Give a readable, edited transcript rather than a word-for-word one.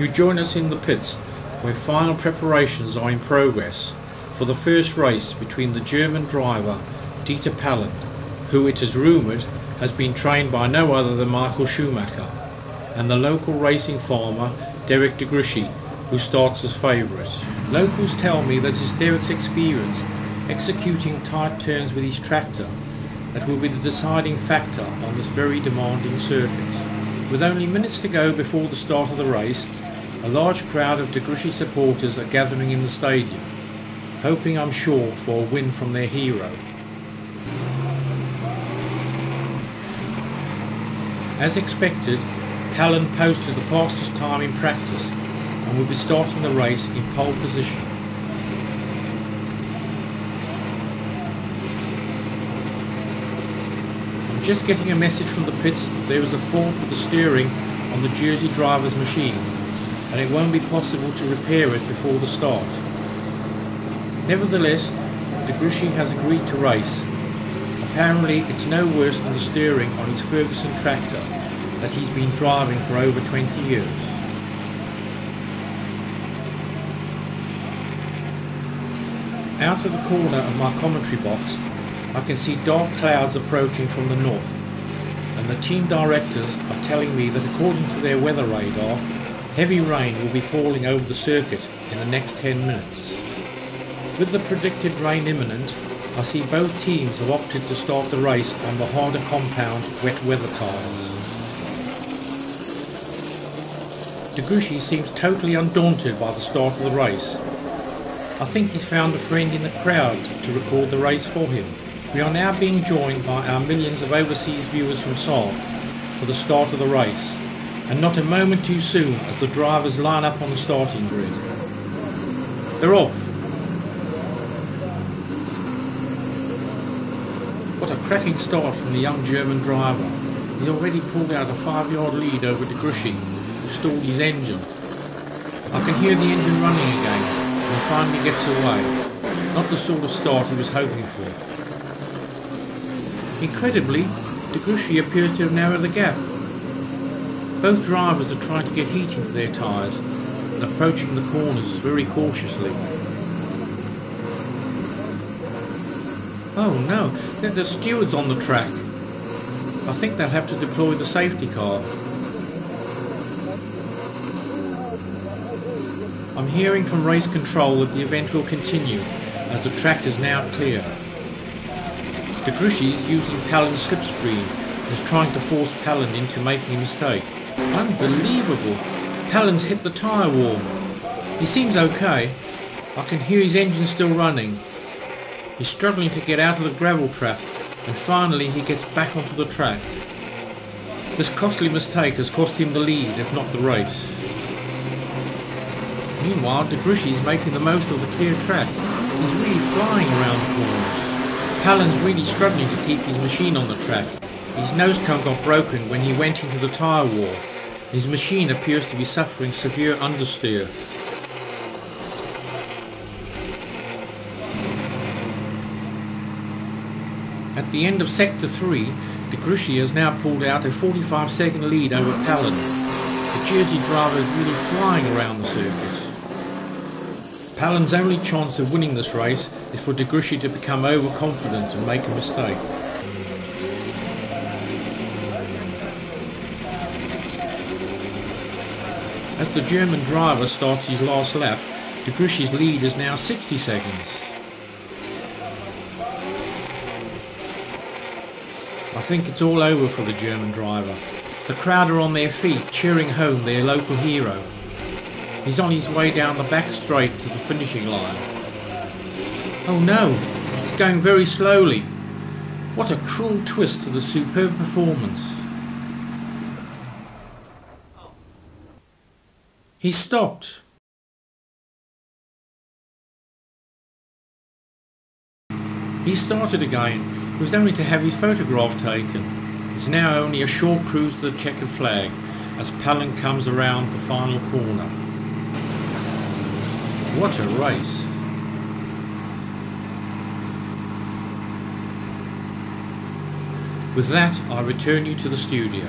who join us in the pits where final preparations are in progress for the first race between the German driver Dieter Pallen, who it is rumoured has been trained by no other than Michael Schumacher, and the local racing farmer Derek de Gruchy, who starts as favourite. Locals tell me that it's Derek's experience executing tight turns with his tractor that will be the deciding factor on this very demanding circuit. With only minutes to go before the start of the race, a large crowd of de Gruchy supporters are gathering in the stadium, hoping, I'm sure, for a win from their hero. As expected, Pallen posted the fastest time in practice and will be starting the race in pole position. I'm just getting a message from the pits that there is a fault with the steering on the Jersey driver's machine, and it won't be possible to repair it before the start. Nevertheless, de Gruchy has agreed to race. Apparently it's no worse than the steering on his Ferguson tractor that he's been driving for over 20 years. Out of the corner of my commentary box, I can see dark clouds approaching from the north, and the team directors are telling me that according to their weather radar, heavy rain will be falling over the circuit in the next 10 minutes. With the predicted rain imminent, I see both teams have opted to start the race on the harder compound wet weather tyres. De Gruchy seems totally undaunted by the start of the race. I think he's found a friend in the crowd to record the race for him. We are now being joined by our millions of overseas viewers from Saab for the start of the race, and not a moment too soon as the drivers line up on the starting grid. They're off. What a cracking start from the young German driver. He's already pulled out a 5-yard lead over de Gruchy, who stalled his engine. I can hear the engine running again, and he finally gets away. Not the sort of start he was hoping for. Incredibly, de Gruchy appears to have narrowed the gap. Both drivers are trying to get heat into their tyres and approaching the corners very cautiously. Oh no, the steward's on the track. I think they'll have to deploy the safety car. I'm hearing from race control that the event will continue as the track is now clear. De Gruchy's using Pallen's slipstream and is trying to force Pallen into making a mistake. Unbelievable! Pallen's hit the tyre wall. He seems okay. I can hear his engine still running. He's struggling to get out of the gravel trap, and finally he gets back onto the track. This costly mistake has cost him the lead, if not the race. Meanwhile, de Gruchy's making the most of the clear track. He's really flying around the corners. Pallen's really struggling to keep his machine on the track. His nose cone got broken when he went into the tyre wall. His machine appears to be suffering severe understeer. At the end of Sector 3, de Gruchy has now pulled out a 45-second lead over Pallen. The Jersey driver is really flying around the circuit. Pallen's only chance of winning this race is for de Gruchy to become overconfident and make a mistake. As the German driver starts his last lap, de Gruchy's lead is now 60 seconds. I think it's all over for the German driver. The crowd are on their feet cheering home their local hero. He's on his way down the back straight to the finishing line. Oh no, he's going very slowly. What a cruel twist to the superb performance. He stopped. He started again. It was only to have his photograph taken. It's now only a short cruise to the checkered flag as Pallen comes around the final corner. What a race! With that, I return you to the studio.